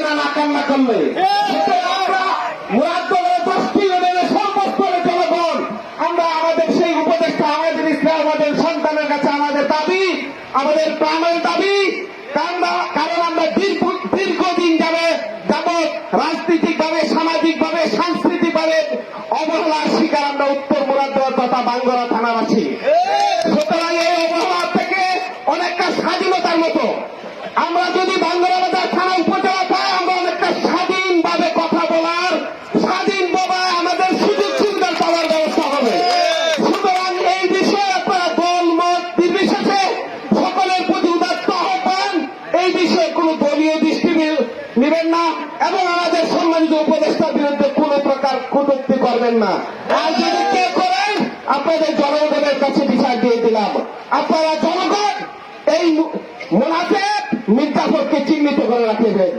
না না কান্না করলে। আমরা মুরাদনগরের 10টি ইউনিয়নের সর্বস্তরের জনগণ আমরা আমাদের সেই উপদেষ্টা আমাদের ইসলাম আমাদের সন্তানের কাছে আমাদের দাবি, আমাদের প্রাণের দাবি। কারণ আমরা দীর্ঘদিন যাবৎ রাজনৈতিকভাবে, সামাজিকভাবে, সাংস্কৃতিকভাবে অবহেলার শিকার আমরা উত্তর মুরাদনগর তথা বাঙ্গুরা থানাবাসী। সুতরাং এই অবহেলা থেকে অনেকটা স্বাধীনতার মতো আমরা যদি বাঙ্গুরা বাজার থানা উপজেলা পাই, আমরা অনেকটা স্বাধীনভাবে কথা বলার, স্বাধীনভাবে আমাদের সুযোগ সুবিধা পাওয়ার ব্যবস্থা হবে। সুতরাং এই বিষয়ে আপনারা দল মত নির্বিশেষে সকলের প্রতি উদাত্ত আহ্বান, এই বিষয়ে কোনো দলীয় দৃষ্টি নেবেন না এবং আমাদের সম্মানিত উপদেষ্টার বিরুদ্ধে কোন প্রকার কটূক্তি করবেন না। আর যদি কে করেন আপনাদের জনগণের কাছে বিচার দিয়ে দিলাম। আপনারা জনগণ এই মুনাফেক মির্জাফরকে চিহ্নিত করে রাখবেন।